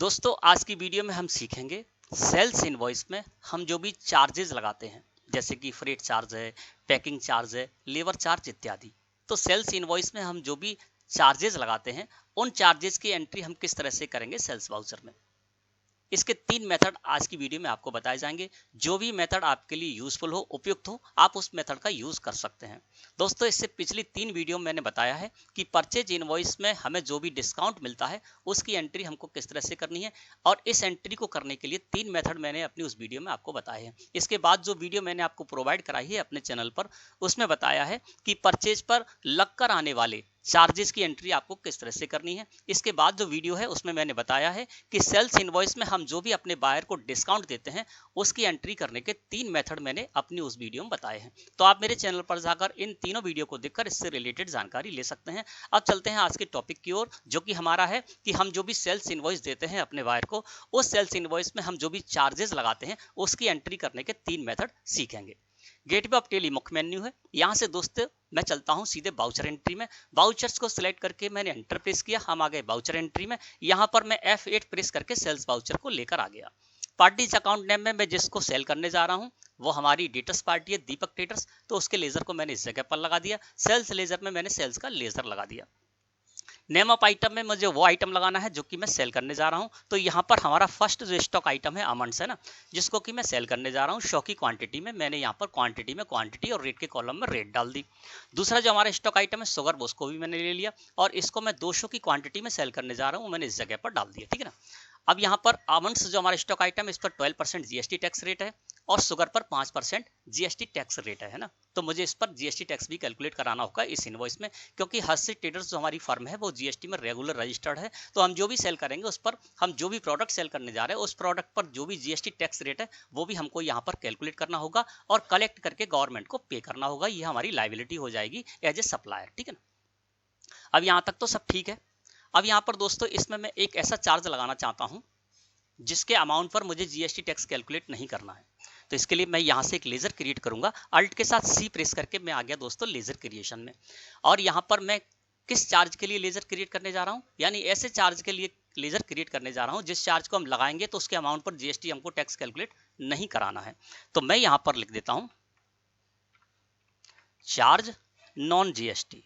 दोस्तों आज की वीडियो में हम सीखेंगे सेल्स इनवॉइस में हम जो भी चार्जेस लगाते हैं जैसे कि फ्रेट चार्ज है, पैकिंग चार्ज है, लेबर चार्ज इत्यादि। तो सेल्स इनवॉइस में हम जो भी चार्जेस लगाते हैं उन चार्जेस की एंट्री हम किस तरह से करेंगे सेल्स वाउचर में। इसके 3 मेथड आज की वीडियो में आपको बताए जाएंगे। जो भी मेथड आपके लिए यूजफुल हो, उपयुक्त हो, आप उस मेथड का यूज कर सकते हैं। दोस्तों इससे पिछली 3 वीडियो में मैंने बताया है कि परचेज इनवॉइस में हमें जो भी डिस्काउंट मिलता है उसकी एंट्री हमको किस तरह से करनी है, और इस एंट्री को करने के लिए 3 मेथड मैंने अपनी उस वीडियो में आपको बताए हैं। इसके बाद जो वीडियो मैंने आपको प्रोवाइड कराई है अपने चैनल पर, उसमें बताया है कि परचेज पर लगकर आने वाले चार्जेस की एंट्री आपको किस तरह से करनी है। इसके बाद जो वीडियो है उसमें मैंने बताया है कि सेल्स इनवॉइस में हम जो भी अपने बायर को डिस्काउंट देते हैं उसकी एंट्री करने के 3 मेथड मैंने अपनी उस वीडियो में बताए हैं। तो आप मेरे चैनल पर जाकर इन तीनों वीडियो को देखकर इससे रिलेटेड जानकारी ले सकते हैं। अब चलते हैं आज के टॉपिक की ओर, जो कि हमारा है कि हम जो भी सेल्स इनवॉइस देते हैं अपने बायर को, उस सेल्स इनवॉइस में हम जो भी चार्जेस लगाते हैं उसकी एंट्री करने के 3 मेथड सीखेंगे। गेटवे ऑफ टेली मुख्य मेन्यू है। यहाँ से दोस्तों मैं चलता हूँ सीधे बाउचर एंट्री में। बाउचर्स को सिलेक्ट करके मैंने एंटर प्रेस किया, हम आ गए बाउचर एंट्री में। यहाँ पर मैं F8 प्रेस करके सेल्स बाउचर को लेकर आ गया। पार्टीज अकाउंट नेम में मैं जिसको सेल करने जा रहा हूँ वो हमारी डेटर्स पार्टी है, दीपक ट्रेडर्स, तो उसके लेजर को मैंने इस जगह पर लगा दिया। सेल्स लेजर में मैंने सेल्स का लेजर लगा दिया। नेम ऑफ आइटम में मुझे वो आइटम लगाना है जो कि मैं सेल करने जा रहा हूं। तो यहाँ पर हमारा फर्स्ट जो स्टॉक आइटम है आमंड्स है ना, जिसको कि मैं सेल करने जा रहा हूँ। शो की क्वांटिटी में मैंने यहाँ पर क्वांटिटी में क्वांटिटी और रेट के कॉलम में रेट डाल दी। दूसरा जो हमारा स्टॉक आइटम है शुगर, उसको भी मैंने ले लिया और इसको मैं 200 की क्वांटिटी में सेल करने जा रहा हूँ, मैंने इस जगह पर डाल दिया। ठीक है ना। अब यहाँ पर आमंड्स जो हमारा स्टॉक आइटम है इस पर 12% जीएसटी टैक्स रेट है और शुगर पर 5% जीएसटी टैक्स रेट है ना। तो मुझे इस पर जीएसटी टैक्स भी कैलकुलेट कराना होगा इस इनवॉइस में, क्योंकि हर्षित ट्रेडर्स जो हमारी फर्म है वो जीएसटी में रेगुलर रजिस्टर्ड है। तो हम जो भी सेल करेंगे उस पर, हम जो भी प्रोडक्ट सेल करने जा रहे हैं उस प्रोडक्ट पर जो भी जीएसटी टैक्स रेट है वो भी हमको यहाँ पर कैलकुलेट करना होगा और कलेक्ट करके गवर्नमेंट को पे करना होगा। ये हमारी लाइबिलिटी हो जाएगी एज ए सप्लायर। ठीक है ना। अब यहाँ तक तो सब ठीक है। अब यहाँ पर दोस्तों इसमें मैं एक ऐसा चार्ज लगाना चाहता हूँ जिसके अमाउंट पर मुझे जीएसटी टैक्स कैलकुलेट नहीं करना है। तो इसके लिए मैं यहाँ से एक लेजर क्रिएट करूंगा। अल्ट के साथ सी प्रेस करके मैं आ गया दोस्तों लेजर क्रिएशन में। और यहाँ पर मैं किस चार्ज के लिए लेजर क्रिएट करने जा रहा हूँ, यानी ऐसे चार्ज के लिए लेजर क्रिएट करने जा रहा हूँ जिस चार्ज को हम लगाएंगे तो उसके अमाउंट पर जीएसटी हमको टैक्स कैलकुलेट नहीं कराना है। तो मैं यहाँ पर लिख देता हूँ चार्ज नॉन जीएसटी।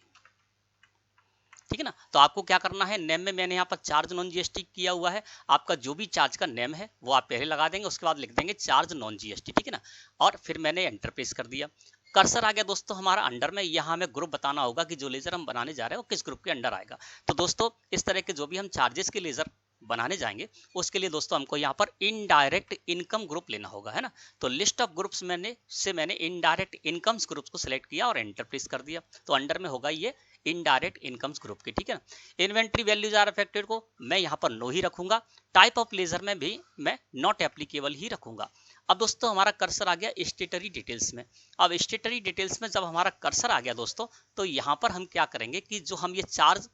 ठीक है ना। तो आपको क्या करना है, नेम में मैंने यहाँ पर चार्ज नॉन जीएसटी किया हुआ है। आपका जो भी चार्ज का नेम है वो आप पहले लगा देंगे, उसके बाद लिख देंगे चार्ज नॉन जीएसटी। ठीक है ना। और फिर मैंने एंटर प्रेस कर दिया। कर्सर आ गया दोस्तों हमारा अंडर में। यहाँ हमें ग्रुप बताना होगा कि जो लेजर हम बनाने जा रहे हैं वो किस ग्रुप के अंडर आएगा। तो दोस्तों इस तरह के जो भी हम चार्जेस के लेजर बनाने जाएंगे उसके लिए दोस्तों हमको यहाँ पर इनडायरेक्ट इनकम ग्रुप लेना होगा, है ना। तो लिस्ट ऑफ ग्रुप्स मैंने इनडायरेक्ट इनकम्स ग्रुप्स को सिलेक्ट किया और एंटर प्रेस कर दिया। तो अंडर में होगा ये इनडायरेक्ट इनकम्स ग्रुप की। ठीक है ना। इन्वेंट्री वैल्यूज आर अफेक्टेड को मैं यहाँ पर नो ही रखूंगा। टाइप ऑफ लेजर में भी मैं नॉट एप्लीकेबल ही रखूंगा। अब दोस्तों हमारा कर्सर आ गया स्टेटरी डिटेल्स में। अब स्टेटरी डिटेल्स में जब हमारा कर्सर आ गया दोस्तों, तो यहाँ पर हम क्या करेंगे कि जो हम ये चार्ज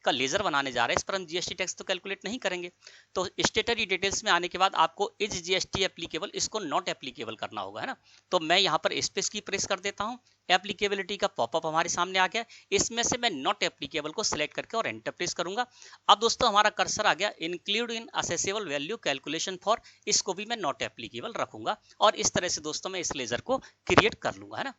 का लेजर बनाने जा रहे हैं इस पर हम जीएसटी टैक्स तो कैलकुलेट नहीं करेंगे। तो स्टेटरी डिटेल्स में आने के बाद आपको इज जीएसटी एप्लीकेबल, इसको नॉट एप्लीकेबल करना होगा, है ना। तो मैं यहाँ पर स्पेस की प्रेस कर देता हूँ। एप्लीकेबिलिटी का पॉपअप हमारे सामने आ गया। इसमें से मैं नॉट एप्लीकेबल को सिलेक्ट करके और एंटर प्रेस करूंगा। अब दोस्तों हमारा कर्सर आ गया include in accessible value calculation for, इसको भी मैं नॉट एप्लीकेबल रखूंगा और इस तरह से दोस्तों मैं इस लेजर को क्रिएट कर लूंगा, है ना।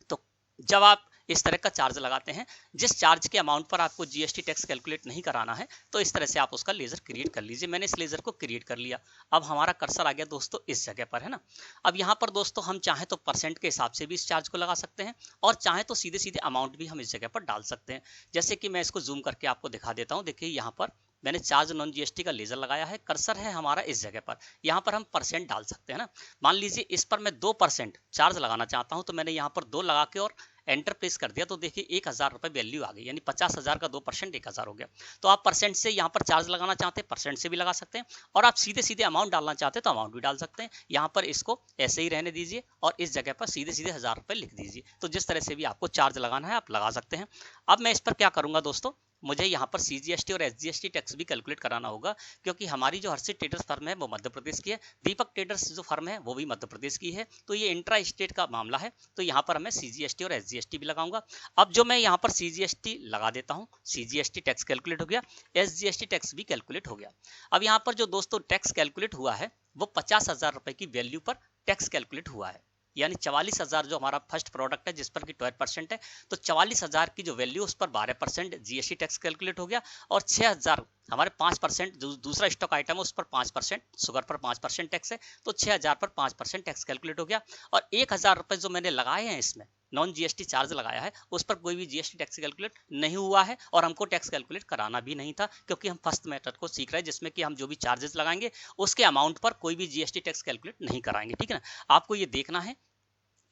तो जब आप इस तरह का चार्ज लगाते हैं जिस चार्ज के अमाउंट पर आपको जीएसटी टैक्स कैलकुलेट नहीं कराना है, तो इस तरह से आप उसका लेजर क्रिएट कर लीजिए। मैंने इस लेजर को क्रिएट कर लिया। अब हमारा कर्सर आ गया दोस्तों इस जगह पर, है ना। अब यहाँ पर दोस्तों हम चाहें तो परसेंट के हिसाब से भी इस चार्ज को लगा सकते हैं और चाहें तो सीधे सीधे अमाउंट भी हम इस जगह पर डाल सकते हैं। जैसे कि मैं इसको जूम करके आपको दिखा देता हूँ। देखिए यहाँ पर मैंने चार्ज नॉन जीएसटी का लेजर लगाया है, कर्सर है हमारा इस जगह पर। यहाँ पर हम परसेंट डाल सकते हैं ना। मान लीजिए इस पर मैं 2% चार्ज लगाना चाहता हूँ, तो मैंने यहाँ पर 2 लगा के और एंटर प्रेस कर दिया। तो देखिए 1000 रुपए वैल्यू आ गई, यानी 50,000 का 2% 1000 हो गया। तो आप परसेंट से यहाँ पर चार्ज लगाना चाहते हैं परसेंट से भी लगा सकते हैं, और आप सीधे सीधे अमाउंट डालना चाहते हैं तो अमाउंट भी डाल सकते हैं। यहाँ पर इसको ऐसे ही रहने दीजिए और इस जगह पर सीधे सीधे 1000 रुपए लिख दीजिए। तो जिस तरह से भी आपको चार्ज लगाना है आप लगा सकते हैं। अब मैं इस पर क्या करूंगा दोस्तों, मुझे यहाँ पर CGST और SGST टैक्स भी कैलकुलेट कराना होगा, क्योंकि हमारी जो हर्षित ट्रेडर्स फर्म है वो मध्य प्रदेश की है, दीपक ट्रेडर्स जो फर्म है वो भी मध्य प्रदेश की है, तो ये इंट्रा स्टेट का मामला है। तो यहाँ पर मैं CGST और SGST भी लगाऊंगा। अब जो मैं यहाँ पर CGST लगा देता हूँ, CGST टैक्स कैलकुलेट हो गया, SGST टैक्स भी कैलकुलेट हो गया। अब यहाँ पर जो दोस्तों टैक्स कैलकुलेट हुआ है वो 50,000 रुपए की वैल्यू पर टैक्स कैलकुलेट हुआ है, यानी 44,000 जो हमारा फर्स्ट प्रोडक्ट है जिस पर कि 12% है, तो 44,000 की जो वैल्यू उस पर 12% GST टैक्स कैलकुलेट हो गया, और 6,000 हमारे 5% जो दूसरा स्टॉक आइटम है उस पर 5%, शुगर पर 5% टैक्स है, तो 6,000 पर 5% टैक्स कैलकुलेट हो गया। और 1,000 रुपए जो मैंने लगाए हैं इसमें नॉन GST चार्ज लगाया है, उस पर कोई भी GST टैक्स कैलकुलेट नहीं हुआ है, और हमको टैक्स कैलकुलेट कराना भी नहीं था, क्योंकि हम फर्स्ट मेथड को सीख रहे हैं जिसमें कि हम जो भी चार्जेस लगाएंगे उसके अमाउंट पर कोई भी GST टैक्स कैलकुलेट नहीं कराएंगे। ठीक है ना, आपको ये देखना है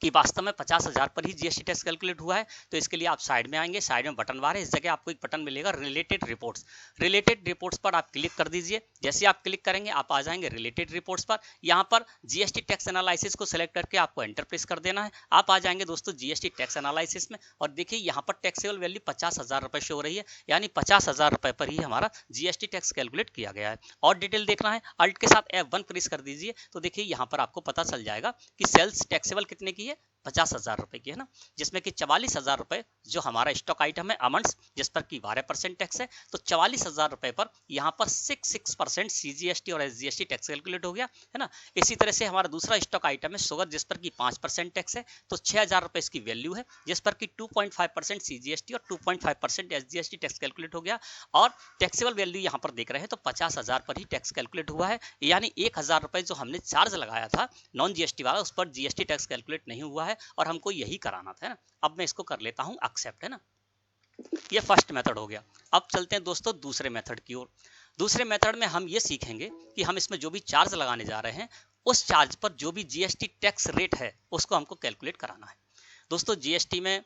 कि वास्तव में 50,000 पर ही GST टैक्स कैलकुलेट हुआ है। तो इसके लिए आप साइड में आएंगे, साइड में बटन बार है, इस जगह आपको एक बटन मिलेगा रिलेटेड रिपोर्ट्स। रिलेटेड रिपोर्ट्स पर आप क्लिक कर दीजिए। जैसे आप क्लिक करेंगे आप आ जाएंगे रिलेटेड रिपोर्ट्स पर। यहाँ पर GST टैक्स एनालिसिस को सिलेक्ट करके आपको एंटर प्रेस कर देना है। आप आ जाएंगे दोस्तों GST टैक्स एनालिसिस में, और देखिए यहाँ पर टैक्सेबल वैल्यू 50,000 रुपए शो हो रही है, यानी 50,000 रुपए पर ही हमारा GST टैक्स कैलकुलेट किया गया है। और डिटेल देखना है, अल्ट के साथ F1 प्रेस कर दीजिए, तो देखिए यहाँ पर आपको पता चल जाएगा कि सेल्स टैक्सेबल कितने की है, 50,000 रुपए की है ना, जिसमें कि 44,000 रुपए जो हमारा स्टॉक आइटम है अमंड्स, जिस पर कि 12% टैक्स है, तो 44,000 रुपए पर यहाँ पर 6% CGST और SGST टैक्स कैलकुलेट हो गया है ना। इसी तरह से हमारा दूसरा स्टॉक आइटम है शुगर, जिस पर कि 5% टैक्स है, तो 6,000 रुपए इसकी वैल्यू है, जिस पर कि 2.5% CGST और 2.5% SGST टैक्स कैलकुलेट हो गया। और टैक्सेबल वैल्यू यहाँ पर देख रहे हैं तो 50,000 पर ही टैक्स कैलकुलेट हुआ है, यानी 1,000 रुपए जो हमने चार्ज लगाया था नॉन GST वाला, उस पर GST टैक्स कैलकुलेट नहीं हुआ है, और हमको यही कराना था, है ना। अब मैं इसको कर लेता हूं एक्सेप्ट, है ना। ये फर्स्ट मेथड हो गया। अब चलते हैं दोस्तों दूसरे मेथड की ओर। दूसरे मेथड में हम ये सीखेंगे कि हम इसमें जो भी चार्ज लगाने जा रहे हैं उस चार्ज पर जो भी GST टैक्स रेट है उसको हमको कैलकुलेट कराना है। दोस्तों GST में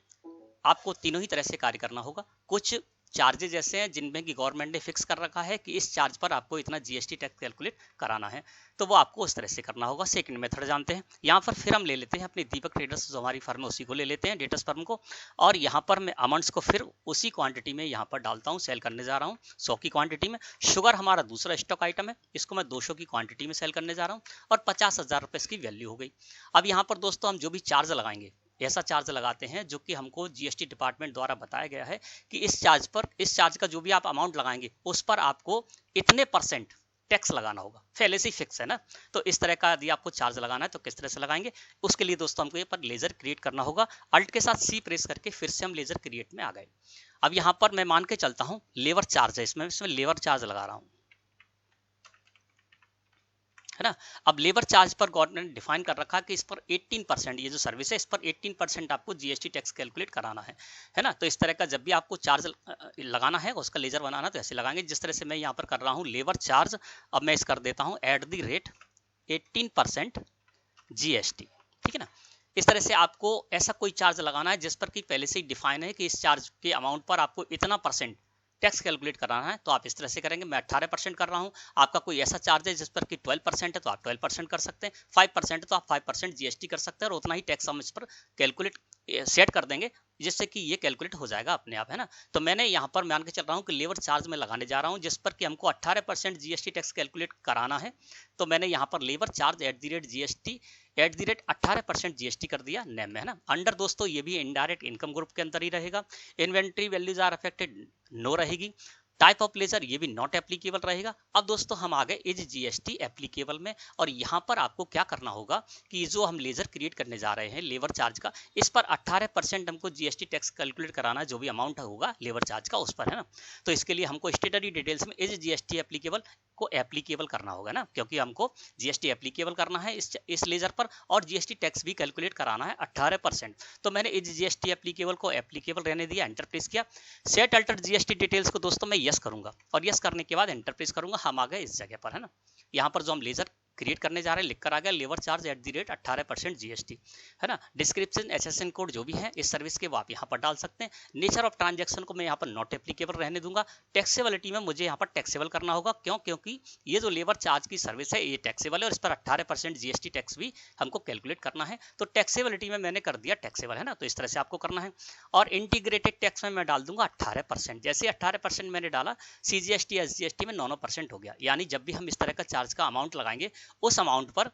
आपको तीनों ही तरह से कार्य करना होगा। कुछ चार्जेज ऐसे हैं जिनमें कि गवर्नमेंट ने फिक्स कर रखा है कि इस चार्ज पर आपको इतना GST टैक्स कैलकुलेट कराना है, तो वो आपको उस तरह से करना होगा। सेकंड मेथड जानते हैं। यहाँ पर फिर हम ले लेते हैं अपनी दीपक ट्रेडर्स जो हमारी फर्म है उसी को ले लेते हैं, डेटर्स फर्म को, और यहाँ पर मैं अमाउंट्स को फिर उसी क्वांटिटी में यहाँ पर डालता हूँ, सेल करने जा रहा हूँ 100 की क्वांटिटी में। शुगर हमारा दूसरा स्टॉक आइटम है, इसको मैं 200 की क्वांटिटी में सेल करने जा रहा हूँ, और 50,000 रुपए इसकी वैल्यू हो गई। अब यहाँ पर दोस्तों हम जो भी चार्ज लगाएंगे ऐसा चार्ज लगाते हैं जो कि हमको GST डिपार्टमेंट द्वारा बताया गया है कि इस चार्ज का जो भी आप अमाउंट लगाएंगे उस पर आपको इतने % टैक्स लगाना होगा, पहले से ही फिक्स है ना। तो इस तरह का यदि आपको चार्ज लगाना है तो किस तरह से लगाएंगे, उसके लिए दोस्तों हमको ये पर लेजर क्रिएट करना होगा। अल्ट के साथ C प्रेस करके फिर से हम लेजर क्रिएट में आ गए। अब यहाँ पर मैं मान के चलता हूँ लेबर चार्ज है, इसमें लेबर चार्ज लगा रहा हूँ, है ना। अब लेबर चार्ज पर गवर्नमेंट ने डिफाइन कर रखा कि इस पर 18%, ये जो सर्विस है इस पर 18% आपको GST टैक्स कैलकुलेट कराना है ना। तो इस तरह का जब भी आपको चार्ज लगाना है उसका लेजर बनाना तो ऐसे लगाएंगे जिस तरह से मैं यहाँ पर कर रहा हूँ लेबर चार्ज। अब मैं इस कर देता हूँ @ 18% GST, ठीक है ना। इस तरह से आपको ऐसा कोई चार्ज लगाना है जिस पर कि पहले से ही डिफाइन है कि इस चार्ज के अमाउंट पर आपको इतना % टैक्स कैलकुलेट कराना है, तो आप इस तरह से करेंगे। मैं 18% कर रहा हूँ, आपका कोई ऐसा चार्ज है जिस पर कि 12% है तो आप 12% कर सकते हैं, 5% तो आप 5% GST कर सकते हैं, और उतना ही टैक्स हम इस पर कैलकुलेट सेट कर देंगे जिससे कि ये कैलकुलेट हो जाएगा अपने आप, है ना। तो मैंने यहाँ पर मान के चल रहा हूँ कि लेबर चार्ज में लगाने जा रहा हूँ जिस पर कि हमको 18% GST टैक्स कैलकुलेट कराना है। तो मैंने यहाँ पर लेबर चार्ज @ 18% GST कर दिया नेम में, है ना। अंडर दोस्तों ये भी इनडायरेक्ट इनकम ग्रुप के अंदर ही रहेगा। Inventory values are affected no रहेगी। टाइप ऑफ लेजर ये भी नॉट एप्लीकेबल रहेगा। अब दोस्तों हम आ गए इज GST एप्लीकेबल में, और यहाँ पर आपको क्या करना होगा कि जो हम लेजर क्रिएट करने जा रहे हैं लेबर चार्ज का, इस पर 18% हमको GST टैक्स कैलकुलेट कराना है, जो भी अमाउंट होगा लेबर चार्ज का उस पर, है ना। तो इसके लिए हमको स्टेटरी डिटेल्स में इज GST एप्लीकेबल को एप्लीकेबल करना होगा ना, क्योंकि हमको GST एप्लीकेबल करना है इस लेजर पर, और GST टैक्स भी कैलकुलेट कराना है 18%। तो मैंने इज GST एप्लीकेबल को एप्लीकेबल रहने दिया, एंटर प्रेस किया। सेट अल्टर GST डिटेल्स को दोस्तों मैं यस करूंगा, और यस करने के बाद एंटर प्रेस करूंगा। हम आ गए इस जगह पर, है ना। यहाँ पर जो हम लेजर क्रिएट करने जा रहे हैं, लिखकर आ गया लेबर चार्ज @ 18% GST, है ना। डिस्क्रिप्शन SSN कोड जो भी है इस सर्विस के वो आप यहाँ पर डाल सकते हैं। नेचर ऑफ ट्रांजैक्शन को मैं यहाँ पर नॉट एप्लीकेबल रहने दूंगा। टैक्सेबिलिटी में मुझे यहाँ पर टैक्सेबल करना होगा, क्यों? क्योंकि ये जो लेबर चार्ज की सर्विस है ये टैक्सेबल है और इस पर 18% GST टैक्स भी हमको कैलकुलेट करना है। तो टैक्सेबिलिटी में मैंने कर दिया टैक्सेबल, है ना। तो इस तरह से आपको करना है। और इंटीग्रेटेड टैक्स में मैं डाल दूंगा 18%। जैसे 18% मैंने डाला, CGST SGST में 9% हो गया। यानी जब भी हम इस तरह का चार्ज का अमाउंट लगाएंगे उस अमाउंट पर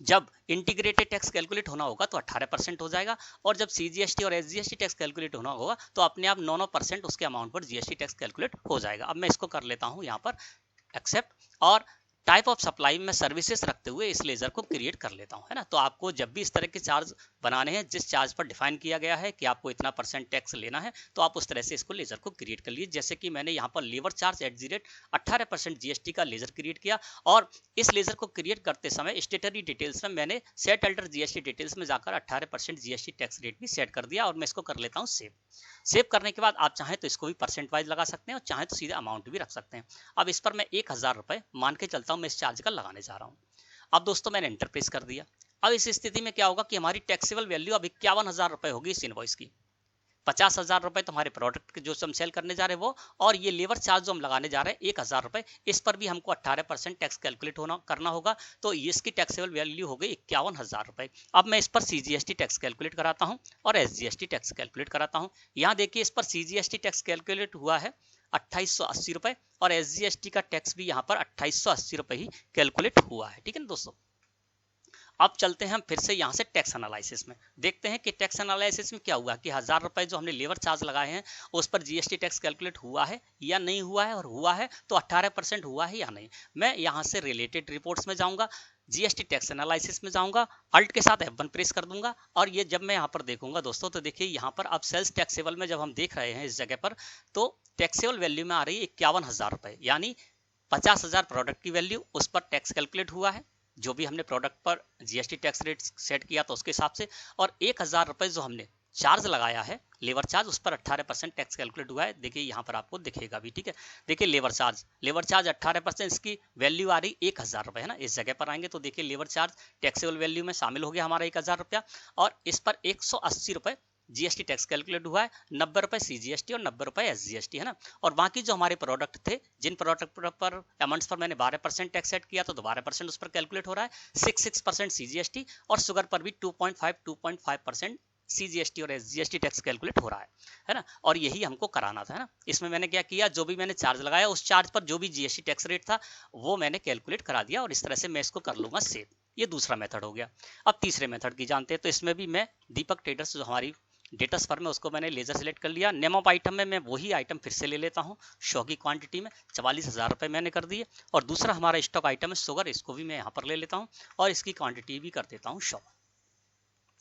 जब इंटीग्रेटेड टैक्स कैलकुलेट होना होगा तो 18% हो जाएगा, और जब CGST और SGST टैक्स कैलकुलेट होना होगा तो अपने आप 9% उसके अमाउंट पर GST टैक्स कैलकुलेट हो जाएगा। अब मैं इसको कर लेता हूं यहाँ पर एक्सेप्ट, और टाइप ऑफ सप्लाई में सर्विसेज रखते हुए इस लेजर को क्रिएट कर लेता हूं, है ना। तो आपको जब भी इस तरह के चार्ज बनाने हैं जिस चार्ज पर डिफाइन किया गया है कि आपको इतना % टैक्स लेना है, तो आप उस तरह से इसको लेजर को क्रिएट कर लीजिए। जैसे कि मैंने यहाँ पर लेबर चार्ज @ 18% GST का लेजर क्रिएट किया, और इस लेजर को क्रिएट करते समय स्टेटरी डिटेल्स में मैंने सेट अल्टर GST डिटेल्स में जाकर 18% GST टैक्स रेट भी सेट कर दिया, और मैं इसको कर लेता हूँ सेव। सेव करने के बाद आप चाहें तो इसको भी % वाइज लगा सकते हैं और चाहें तो सीधे अमाउंट भी रख सकते हैं। अब इस पर मैं 1000 रुपए मान के चलता हूं मैं इस चार्ज का लगाने जा रहा हूं। अब दोस्तों मैंने एंटर प्रेस कर दिया। अब इस स्थिति में क्या होगा कि हमारी टैक्सेबल वैल्यू अब 51,000 रुपए होगी इस इनवॉइस की। 50,000 रुपए तो हमारे प्रोडक्ट जो हम सेल करने जा रहे हैं वो, और ये लेबर चार्ज जो हम लगाने जा रहे हैं 1,000 रुपए, इस पर भी हमको 18% टैक्स कैलकुलेट करना होगा। तो इसकी टैक्सेबल वैल्यू हो गई 51,000 रुपए। अब मैं इस पर CGST टैक्स कैलकुलेट कराता हूं और SGST टैक्स कैलकुलेट कराता हूं। यहाँ देखिए इस पर CGST टैक्स कैलकुलेट हुआ है 2880 रुपए, और SGST का टैक्स भी यहाँ पर 2880 रुपए ही कैलकुलेट हुआ है, ठीक है ना दोस्तों। अब चलते हैं हम फिर से यहाँ से टैक्स एनालिसिस में, देखते हैं कि टैक्स एनालिसिस में क्या हुआ कि 1000 रुपए जो हमने लेबर चार्ज लगाए हैं उस पर GST टैक्स कैलकुलेट हुआ है या नहीं हुआ है, और हुआ है तो 18% हुआ है या नहीं। मैं यहाँ से रिलेटेड रिपोर्ट्स में जाऊँगा, GST टैक्स एनालिसिस में जाऊँगा, अल्ट के साथ F1 प्रेस कर दूंगा, और ये जब मैं यहाँ पर देखूंगा दोस्तों तो देखिए यहाँ पर अब सेल्स टैक्सेबल में जब हम देख रहे हैं इस जगह पर, तो टैक्सेबल वैल्यू में आ रही है 51,000 रुपए, यानी 50,000 प्रोडक्ट की वैल्यू उस पर टैक्स कैलकुलेट हुआ है जो भी हमने प्रोडक्ट पर GST टैक्स रेट सेट किया तो उसके हिसाब से, और 1,000 रुपए जो हमने चार्ज लगाया है लेबर चार्ज उस पर 18% टैक्स कैलकुलेट हुआ है। देखिए यहाँ पर आपको दिखेगा भी, ठीक है। देखिए लेबर चार्ज 18%, इसकी वैल्यू आ रही 1,000 रुपए, है ना। इस जगह पर आएंगे तो देखिए लेबर चार्ज टैक्सेबल वैल्यू में शामिल हो गया हमारा 1,000 रुपया, और इस पर 180 रुपए GST टैक्स कैलकुलेट हुआ है, 90 रुपए CGST और 90 रुपए SGST, है ना। और बाकी जो हमारे प्रोडक्ट थे, जिन प्रोडक्ट पर अमाउंट्स पर मैंने 12% टैक्स सेट किया तो 12% उस पर कैलकुलेट हो रहा है, 6% CGST, और शुगर पर भी 2.5% CGST और SGST टैक्स कैलकुलेट हो रहा है ना। और यही हमको कराना था, है ना। इसमें मैंने क्या किया, जो भी मैंने चार्ज लगाया उस चार्ज पर जो भी GST टैक्स रेट था वो मैंने कैलकुलेट करा दिया, और इस तरह से मैं इसको कर लूंगा सेव। ये दूसरा मेथड हो गया। अब तीसरे मेथड की जानते हैं, तो इसमें भी मैं दीपक ट्रेडर्स जो हमारी डेटस फर्म है उसको मैंने लेजर सेलेक्ट कर लिया। नेम ऑफ आइटम में मैं वही आइटम फिर से ले लेता हूँ, शो की क्वांटिटी में 44,000 रुपए मैंने कर दिए, और दूसरा हमारा स्टॉक आइटम है शुगर, इसको भी मैं यहाँ पर ले लेता हूँ और इसकी क्वांटिटी भी कर देता हूँ शो,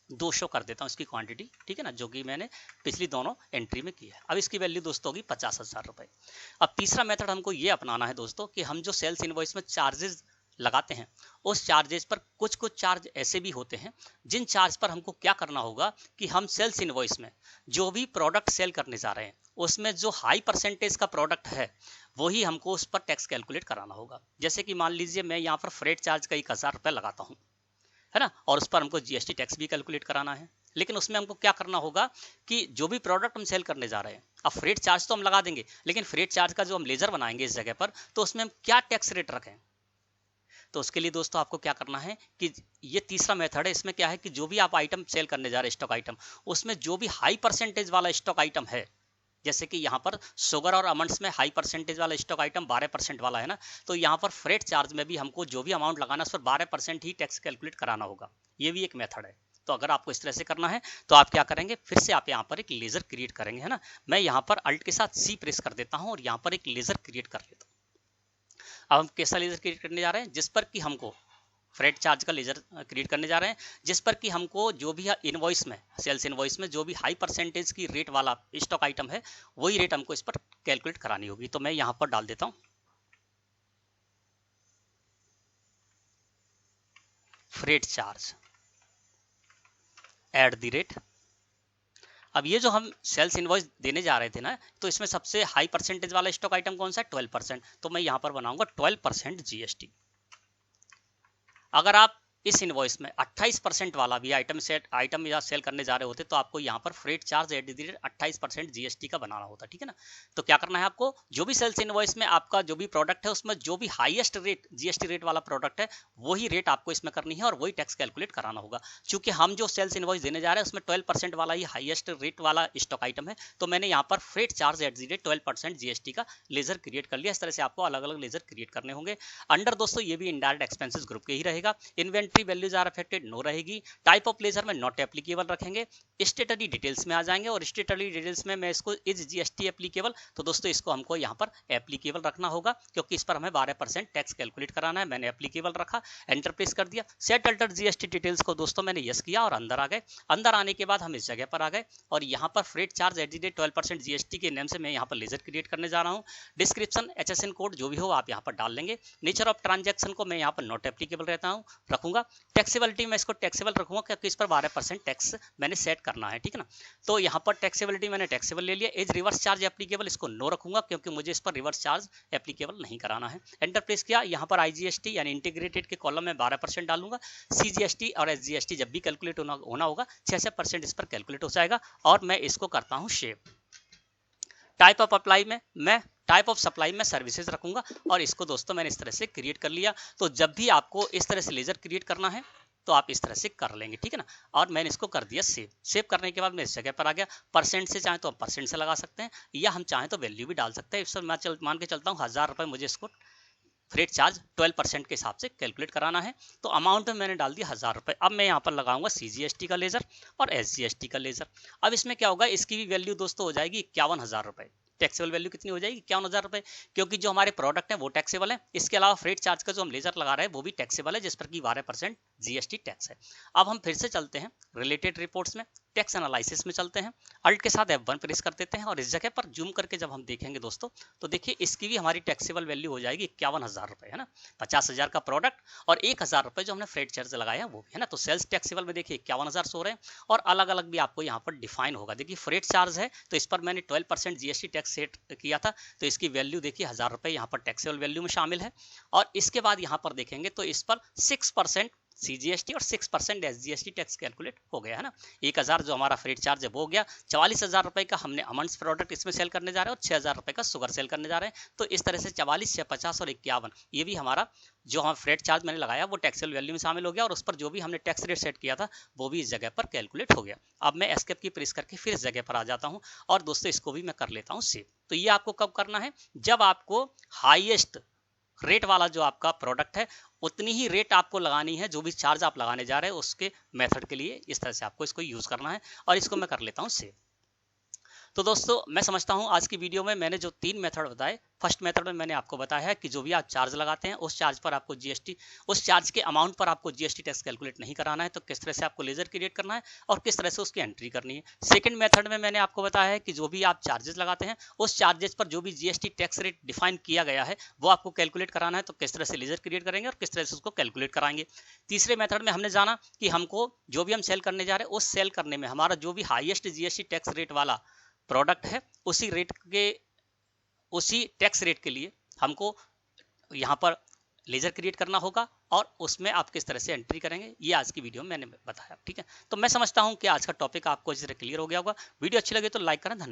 2 शो कर देता हूँ इसकी क्वांटिटी, ठीक है ना, जो कि मैंने पिछली दोनों एंट्री में की है। अब इसकी वैल्यू दोस्तों होगी 50,000 रुपए। अब तीसरा मेथड हमको ये अपनाना है दोस्तों कि हम जो सेल्स इनवॉइस में चार्जेस लगाते हैं उस चार्जेस पर कुछ चार्ज ऐसे भी होते हैं जिन चार्ज पर हमको क्या करना होगा कि हम सेल्स इनवॉइस में जो भी प्रोडक्ट सेल करने जा रहे हैं उसमें जो हाई परसेंटेज का प्रोडक्ट है वही हमको उस पर टैक्स कैलकुलेट कराना होगा। जैसे कि मान लीजिए मैं यहाँ पर फ्रेट चार्ज का 1,000 रुपये लगाता हूँ, है ना, और उस पर हमको GST टैक्स भी कैलकुलेट कराना है, लेकिन उसमें हमको क्या करना होगा कि जो भी प्रोडक्ट हम सेल करने जा रहे हैं, अब फ्रेट चार्ज तो हम लगा देंगे, लेकिन फ्रेट चार्ज का जो हम लेजर बनाएंगे इस जगह पर तो उसमें हम क्या टैक्स रेट रखें। तो उसके लिए दोस्तों आपको क्या करना है कि ये तीसरा मेथड है, इसमें क्या है कि जो भी आप आइटम सेल करने जा रहे हैं स्टॉक आइटम, उसमें जो भी हाई परसेंटेज वाला स्टॉक आइटम है, जैसे कि यहाँ पर शुगर और आमंड्स में हाई परसेंटेज वाला स्टॉक आइटम 12% वाला है ना, तो यहाँ पर फ्रेट चार्ज में भी हमको जो भी अमाउंट लगाना है उस पर 12% ही टैक्स कैलकुलेट कराना होगा। ये भी एक मेथड है। तो अगर आपको इस तरह से करना है तो आप क्या करेंगे, फिर से आप यहाँ पर एक लेजर क्रिएट करेंगे, है ना। मैं यहाँ पर अल्ट के साथ C प्रेस कर देता हूँ और यहाँ पर एक लेजर क्रिएट कर लेता हूँ। अब हम कैसा लेजर क्रिएट करने जा रहे हैं, जिस पर कि हमको फ्रेट चार्ज का लेजर क्रिएट करने जा रहे हैं, जिस पर कि हमको जो भी इनवॉइस में सेल्स इनवॉइस में जो भी हाई परसेंटेज की रेट वाला स्टॉक आइटम है वही रेट हमको इस पर कैलकुलेट करानी होगी। तो मैं यहाँ पर डाल देता हूँ फ्रेट चार्ज @ अब ये जो हम सेल्स इनवॉइस देने जा रहे थे ना, तो इसमें सबसे हाई परसेंटेज वाला स्टॉक आइटम कौन सा है, 12%। तो मैं यहाँ पर बनाऊंगा 12% GST। अगर आप इस इनवॉइस में 28% वाला भी आइटम या सेल करने जा रहे होते तो आपको यहाँ पर freight charge at the rate 28% GST का बनाना होता, ठीक है ना। तो क्या करना है आपको, जो भी सेल्स इनवॉइस में आपका जो भी प्रोडक्ट है उसमें जो भी हाईएस्ट रेट जीएसटी रेट वाला प्रोडक्ट है वही रेट आपको इसमें करनी है और वही टैक्स कैलकुलेट कराना होगा। क्योंकि हम जो सेल्स इनवॉइस देने जा रहे हैं उसमें 12% वाला ही हाईएस्ट रेट वाला स्टॉक आइटम है, तो मैंने यहाँ पर freight charge at the rate 12% GST का लेजर क्रिएट कर लिया। इस तरह से आपको अलग अलग लेजर क्रिएट करने होंगे। अंडर दोस्तों ये भी इनडायरेक्ट एक्सपेंसेस ग्रुप के ही रहेगा। Inventory values are affected no रहेगी। टाइप ऑफ लेजर में नॉट एप्लीकेबल रखेंगे। स्टेटरी डिटेल्स में आ जाएंगे और स्टेटरी डिटेल्स में मैं इसको इज जीएसटी एप्लीकेबल, तो दोस्तों इसको हमको यहाँ पर एप्लीकेबल रखना होगा क्योंकि इस पर हमें 12% टैक्स कैलकुलेट कराना है। मैंने एप्लीकेबल रखा, एंटर प्रेस कर दिया। सेट अल्टर जीएसटी डिटेल्स को दोस्तों मैंने यस किया और अंदर आ गए। अंदर आने के बाद हम इस जगह पर आ गए और यहाँ पर freight charge at the rate 12% GST के नेम से मैं यहाँ पर लेजर क्रिएट करने जा रहा हूँ। डिस्क्रिप्शन एचएसएन कोड जो भी हो आप यहाँ पर डाल लेंगे। नेचर ऑफ ट्रांजैक्शन को मैं यहाँ पर नॉट एप्लीकेबल रखूंगा। टैक्सेबिलिटी में इसको टैक्सेबल रखूंगा क्योंकि इस पर 12% टैक्स मैंने सेट करना है, ठीक है ना। तो यहाँ पर टैक्सेबिलिटी मैंने टैक्सेबल ले लिया। एज रिवर्स चार्ज एप्लीकेबल इसको नो रखूंगा क्योंकि मुझे इस पर रिवर्स चार्ज एप्लीकेबल नहीं कराना है। एंटर प्रेस किया। यहाँ पर आईजीएसटी यानी इंटीग्रेटेड के कॉलम में 12% डालूंगा। सीजीएसटी और एसजीएसटी जब भी कैलकुलेट होना होगा 6% इस पर कैलकुलेट हो जाएगा और मैं इसको करता हूँ शेव। टाइप ऑफ अप्लाई में मैं टाइप ऑफ सप्लाई में सर्विसेज रखूंगा और इसको दोस्तों मैंने इस तरह से क्रिएट कर लिया। तो जब भी आपको इस तरह से लेजर क्रिएट करना है तो आप इस तरह से कर लेंगे, ठीक है ना। और मैंने इसको कर दिया सेव। सेव करने के बाद मैं इस जगह पर आ गया। परसेंट से चाहे तो हम परसेंट से लगा सकते हैं या हम चाहें तो वैल्यू भी डाल सकते हैं। इस मैं मान के चलता हूँ 1000 रुपये मुझे इसको फ्रेट चार्ज 12% के हिसाब से कैलकुलेट कराना है। तो अमाउंट में मैंने डाल दिया 1000 रुपये। अब मैं यहाँ पर लगाऊंगा सीजीएसटी का लेजर और एसजीएसटी का लेजर। अब इसमें क्या होगा, इसकी भी वैल्यू दोस्तों हो जाएगी 51,000 रुपये। टैक्सेबल वैल्यू कितनी हो जाएगी, 51,000 रुपये, क्योंकि जो हमारे प्रोडक्ट है वो टैक्सेबल है। इसके अलावा फ्रेट चार्ज का जो हम लेजर लगा रहे हैं वो भी टैक्सेबल है जिस पर की 12% जीएसटी टैक्स है। अब हम फिर से चलते हैं रिलेटेड रिपोर्ट्स में, टैक्स एनालिसिस में चलते हैं। अल्ट के साथ F1 प्रेस कर देते हैं और इस जगह पर जूम करके जब हम देखेंगे दोस्तों तो देखिए इसकी भी हमारी टैक्सेबल वैल्यू हो जाएगी 51,000 रुपये, है ना। 50,000 का प्रोडक्ट और 1,000 रुपये जो हमने फ्रेट चार्ज लगाया वो भी, है ना। तो सेल्स टैक्सेबल में देखिए 51,000 सो रहे हैं और अलग अलग भी आपको यहाँ पर डिफाइन होगा। देखिए फ्रेट चार्ज है तो इस पर मैंने 12% जीएसटी टैक्स सेट किया था, तो इसकी वैल्यू देखिए 1000 रुपये यहाँ पर टैक्सेबल वैल्यू में शामिल है। और इसके बाद यहाँ पर देखेंगे तो इस पर 6% सीजीएसटी और 6% एसजीएसटी टैक्स कैलकुलेट हो गया, है ना। 1000 जो हमारा फ्रेट चार्ज है वो हो गया। 44,000 रुपये का हमने अमंड्स प्रोडक्ट इसमें सेल करने जा रहे हैं और 6,000 रुपये का शुगर सेल करने जा रहे हैं। तो इस तरह से 44 से 50 और 51 ये भी हमारा जो हम फ्रेट चार्ज मैंने लगाया वो टैक्सेबल वैल्यू में शामिल हो गया और उस पर जो भी हमने टैक्स रेट सेट किया था वो भी इस जगह पर कैलकुलेट हो गया। अब मैं एस्केप की प्रेस करके फिर इस जगह पर आ जाता हूँ और दोस्तों इसको भी मैं कर लेता हूँ सेव। तो ये आपको कब करना है, जब आपको हाईएस्ट रेट वाला जो आपका प्रोडक्ट है उतनी ही रेट आपको लगानी है जो भी चार्ज आप लगाने जा रहे हैं उसके मेथड के लिए। इस तरह से आपको इसको यूज करना है और इसको मैं कर लेता हूँ सेव। तो दोस्तों मैं समझता हूं आज की वीडियो में मैंने जो 3 मेथड बताए, फर्स्ट मेथड में मैंने आपको बताया है कि जो भी आप चार्ज लगाते हैं उस चार्ज पर आपको जीएसटी, उस चार्ज के अमाउंट पर आपको जीएसटी टैक्स कैलकुलेट नहीं कराना है, तो किस तरह से आपको लेजर क्रिएट करना है और किस तरह से उसकी एंट्री करनी है। सेकंड मेथड में मैंने आपको बताया है कि जो भी आप चार्जेस लगाते हैं उस चार्जेस पर जो भी जीएसटी टैक्स रेट डिफाइन किया गया है वो आपको कैलकुलेट कराना है, तो किस तरह से लेजर क्रिएट करेंगे और किस तरह से उसको कैलकुलेट कराएंगे। तीसरे मेथड में हमने जाना कि हमको जो भी हम सेल करने जा रहे हैं उस सेल करने में हमारा जो भी हाईएस्ट जीएसटी टैक्स रेट वाला प्रोडक्ट है उसी टैक्स रेट के लिए हमको यहाँ पर लेजर क्रिएट करना होगा और उसमें आप किस तरह से एंट्री करेंगे ये आज की वीडियो में मैंने बताया, ठीक है। तो मैं समझता हूँ कि आज का टॉपिक आपको अच्छी तरह क्लियर हो गया होगा। वीडियो अच्छी लगे तो लाइक करें। धन्यवाद।